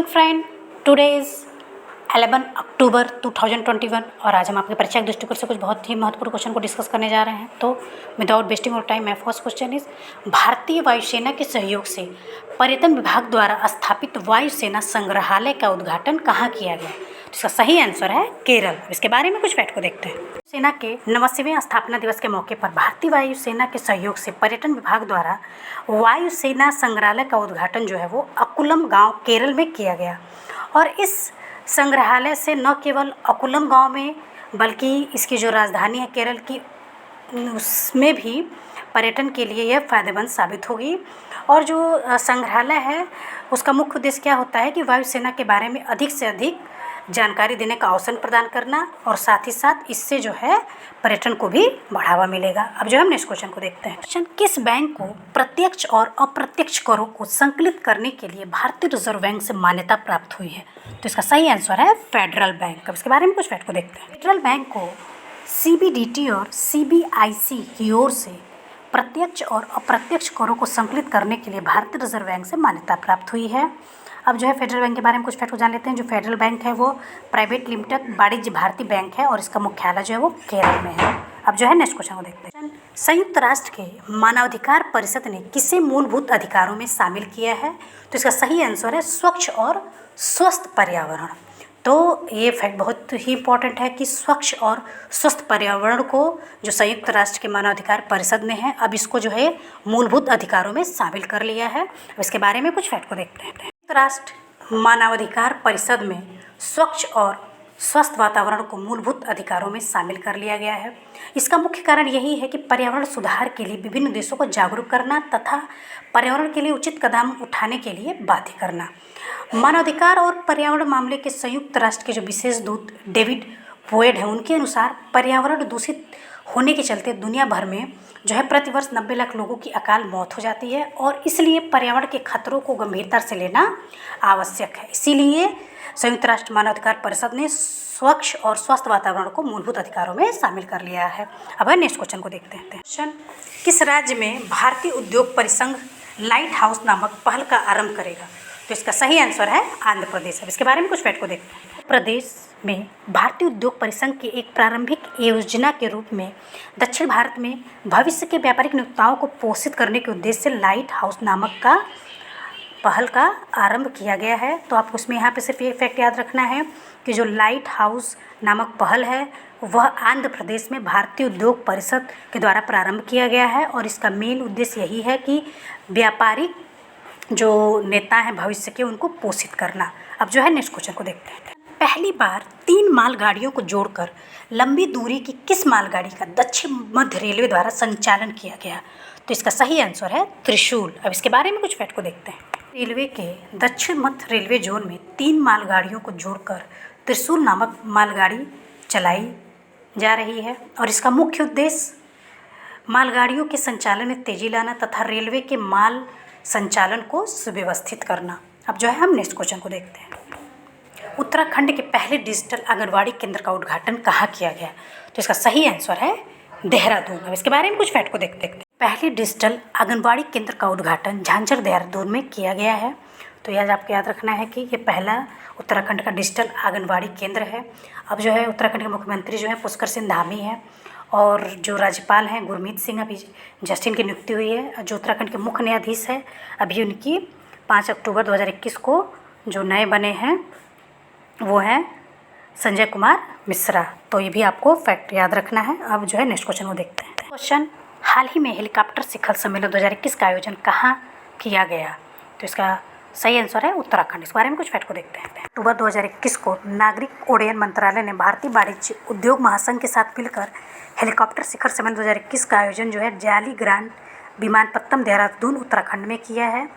Morning friend, today is 11 अक्टूबर 2021 और आज हम आपके परीक्षा के दृष्टिकोण से कुछ बहुत ही महत्वपूर्ण क्वेश्चन को डिस्कस करने जा रहे हैं। तो विदाउट वेस्टिंग और time, my first question is भारतीय वायुसेना के सहयोग से पर्यटन विभाग द्वारा स्थापित वायुसेना संग्रहालय का उद्घाटन कहाँ किया गया? तो इसका सही आंसर है केरल। इसके बारे में कुछ फैक्ट को देखते हैं। सेना के 89वें स्थापना दिवस के मौके पर भारतीय वायुसेना के सहयोग से पर्यटन विभाग द्वारा वायुसेना संग्रहालय का उद्घाटन जो है वो अकुलम गांव केरल में किया गया। और इस संग्रहालय से न केवल अकुलम गांव में बल्कि इसकी जो राजधानी है केरल की, उसमें भी पर्यटन के लिए यह फ़ायदेमंद साबित होगी। और जो संग्रहालय है उसका मुख्य उद्देश्य क्या होता है कि वायुसेना के बारे में अधिक से अधिक जानकारी देने का अवसर प्रदान करना और साथ ही साथ इससे जो है पर्यटन को भी बढ़ावा मिलेगा। अब जो हम नेक्स्ट क्वेश्चन को देखते हैं। क्वेश्चन, किस बैंक को प्रत्यक्ष और अप्रत्यक्ष करों को संकलित करने के लिए भारतीय रिजर्व बैंक से मान्यता प्राप्त हुई है? तो इसका सही आंसर है फेडरल बैंक। अब इसके बारे में कुछ फैक्ट को देखते हैं। फेडरल बैंक को CBDT और CBIC की ओर से प्रत्यक्ष और अप्रत्यक्ष करों को संकलित करने के लिए भारतीय रिजर्व बैंक से मान्यता प्राप्त हुई है। अब जो है फेडरल बैंक के बारे में कुछ फैक्ट को जान लेते हैं। जो फेडरल बैंक है वो प्राइवेट लिमिटेड वाणिज्य भारतीय बैंक है और इसका मुख्यालय जो है वो केरल में है। अब जो है नेक्स्ट क्वेश्चन को देखते हैं। संयुक्त राष्ट्र के मानवाधिकार परिषद ने किसे मूलभूत अधिकारों में शामिल किया है? तो इसका सही आंसर है स्वच्छ और स्वस्थ पर्यावरण। तो ये फैक्ट बहुत ही इंपॉर्टेंट है कि स्वच्छ और स्वस्थ पर्यावरण को जो संयुक्त राष्ट्र के मानवाधिकार परिषद ने है, अब इसको जो है मूलभूत अधिकारों में शामिल कर लिया है। अब इसके बारे में कुछ फैक्ट को देखते हैं। संयुक्त राष्ट्र मानवाधिकार परिषद में स्वच्छ और स्वस्थ वातावरण को मूलभूत अधिकारों में शामिल कर लिया गया है। इसका मुख्य कारण यही है कि पर्यावरण सुधार के लिए विभिन्न देशों को जागरूक करना तथा पर्यावरण के लिए उचित कदम उठाने के लिए बाध्य करना। मानवाधिकार और पर्यावरण मामले के संयुक्त राष्ट्र के जो विशेष दूत डेविड बोयड हैं, उनके अनुसार पर्यावरण दूषित होने के चलते दुनिया भर में जो है प्रतिवर्ष 90 लाख लोगों की अकाल मौत हो जाती है और इसलिए पर्यावरण के खतरों को गंभीरता से लेना आवश्यक है। इसीलिए संयुक्त राष्ट्र मानवाधिकार परिषद ने स्वच्छ और स्वस्थ वातावरण को मूलभूत अधिकारों में शामिल कर लिया है। अब नेक्स्ट क्वेश्चन को देखते हैं। क्वेश्चन, किस राज्य में भारतीय उद्योग परिसंघ लाइट हाउस नामक पहल का आरंभ करेगा? तो इसका सही आंसर है आंध्र प्रदेश। अब इसके बारे में कुछ फैक्ट को देखते हैं। प्रदेश में भारतीय उद्योग परिसंघ की एक प्रारंभिक योजना के रूप में दक्षिण भारत में भविष्य के व्यापारिक नियोक्ताओं को पोषित करने के उद्देश्य से लाइट हाउस नामक का पहल का आरंभ किया गया है। तो आपको उसमें यहाँ पे सिर्फ एक फैक्ट याद रखना है कि जो लाइट हाउस नामक पहल है वह आंध्र प्रदेश में भारतीय उद्योग परिषद के द्वारा प्रारंभ किया गया है और इसका मेन उद्देश्य यही है कि व्यापारिक जो नेता हैं भविष्य के, उनको पोषित करना। अब जो है नेक्स्ट क्वेश्चन को देखते हैं। पहली बार 3 मालगाड़ियों को जोड़कर लंबी दूरी की किस मालगाड़ी का दक्षिण मध्य रेलवे द्वारा संचालन किया गया? तो इसका सही आंसर है त्रिशूल। अब इसके बारे में कुछ फैक्ट को देखते हैं। रेलवे के दक्षिण मध्य रेलवे जोन में 3 मालगाड़ियों को जोड़कर त्रिशूल नामक मालगाड़ी चलाई जा रही है और इसका मुख्य उद्देश्य मालगाड़ियों के संचालन में तेजी लाना तथा रेलवे के माल संचालन को सुव्यवस्थित करना। अब जो है हम नेक्स्ट क्वेश्चन को देखते हैं। उत्तराखंड के पहले डिजिटल आंगनबाड़ी केंद्र का उद्घाटन कहाँ किया गया? तो इसका सही आंसर है देहरादून। अब इसके बारे में कुछ फैक्ट को देखते हैं। पहले डिजिटल आंगनबाड़ी केंद्र का उद्घाटन झांझर देहरादून में किया गया है। तो यह आपको याद रखना है कि ये पहला उत्तराखंड का डिजिटल आंगनबाड़ी केंद्र है। अब जो है उत्तराखंड के मुख्यमंत्री जो है पुष्कर सिंह धामी है और जो राज्यपाल हैं गुरमीत सिंह, अभी जस्ट इनकी नियुक्ति हुई है। जो उत्तराखंड के मुख्य न्यायाधीश है अभी उनकी 5 अक्टूबर 2021 को जो नए बने हैं वो हैं संजय कुमार मिश्रा। तो ये भी आपको फैक्ट याद रखना है। अब जो है नेक्स्ट क्वेश्चन को देखते हैं। क्वेश्चन, हाल ही में हेलीकॉप्टर शिखर सम्मेलन 2021 का आयोजन कहाँ किया गया? तो इसका सही आंसर है उत्तराखंड। इस बारे में कुछ फैक्ट को देखते हैं। अक्टूबर 2021 को नागरिक उड्डयन मंत्रालय ने भारतीय वाणिज्य उद्योग महासंघ के साथ मिलकर हेलीकॉप्टर शिखर सम्मेलन 2021 का आयोजन जो है जाली ग्रांड विमानपत्तनम देहरादून उत्तराखंड में किया है।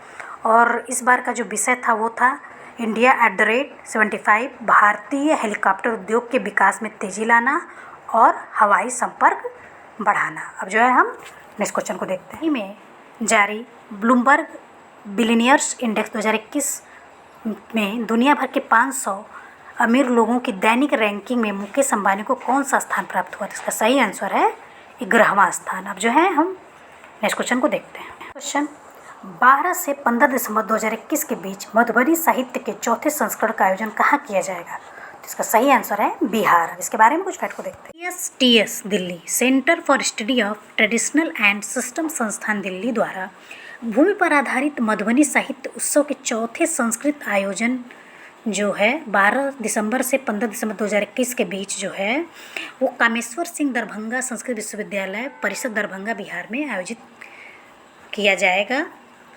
और इस बार का जो विषय था वो था इंडिया @75 भारतीय हेलीकॉप्टर उद्योग के विकास में तेजी लाना और हवाई संपर्क बढ़ाना। अब जो है हम नेक्स्ट क्वेश्चन को देखते हैं। में जारी ब्लूमबर्ग बिलियनियर्स इंडेक्स 2021 में दुनिया भर के 500 अमीर लोगों की दैनिक रैंकिंग में मुकेश अंबानी को कौन सा स्थान प्राप्त हुआ? तो इसका सही आंसर है 11वां स्थान। अब जो है हम नेक्स्ट क्वेश्चन को देखते हैं। क्वेश्चन, 12 से 15 दिसंबर 2021 के बीच मधुबनी साहित्य के चौथे संस्करण का आयोजन कहाँ किया जाएगा? तो इसका सही आंसर है बिहार। अब इसके बारे में कुछ फैक्ट को देखते हैं। CSTS Delhi, centre for study of traditional and system संस्थान दिल्ली द्वारा भूमि पर आधारित मधुबनी साहित्य उत्सव के चौथे संस्कृत आयोजन जो है 12 दिसंबर से 15 दिसंबर 2021 के बीच जो है वो कामेश्वर सिंह दरभंगा संस्कृत विश्वविद्यालय परिषद दरभंगा बिहार में आयोजित किया जाएगा।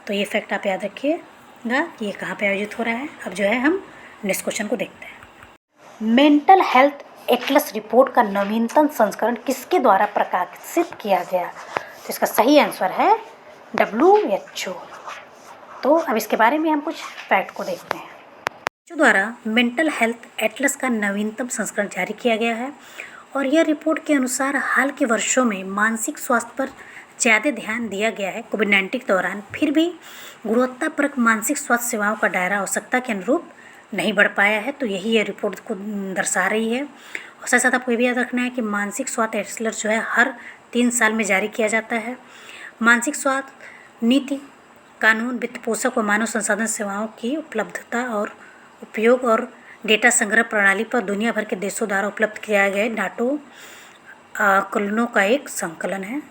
तो ये फैक्ट आप याद रखिएगा कि ये कहाँ पे आयोजित हो रहा है। अब जो है हम नेक्स्ट क्वेश्चन को देखते हैं। मेंटल हेल्थ एटलस रिपोर्ट का नवीनतम संस्करण किसके द्वारा प्रकाशित किया गया? तो इसका सही आंसर है WHO। तो अब इसके बारे में हम कुछ फैक्ट को देखते हैं। WHO द्वारा मेंटल हेल्थ एटलस का नवीनतम संस्करण जारी किया गया है और यह रिपोर्ट के अनुसार हाल के वर्षों में मानसिक स्वास्थ्य पर ज़्यादा ध्यान दिया गया है कोविड-19 के दौरान, फिर भी गुणवत्तापरक मानसिक स्वास्थ्य सेवाओं का दायरा आवश्यकता के अनुरूप नहीं बढ़ पाया है। तो यही ये रिपोर्ट को दर्शा रही है। और साथ साथ आपको ये भी याद रखना है कि मानसिक स्वास्थ्य एटलस जो है हर 3 साल में जारी किया जाता है। मानसिक स्वास्थ्य नीति, कानून, वित्त पोषक व मानव संसाधन सेवाओं की उपलब्धता और उपयोग और डेटा संग्रह प्रणाली पर दुनिया भर के देशों द्वारा उपलब्ध किया गए डाटो आकलनों का एक संकलन है।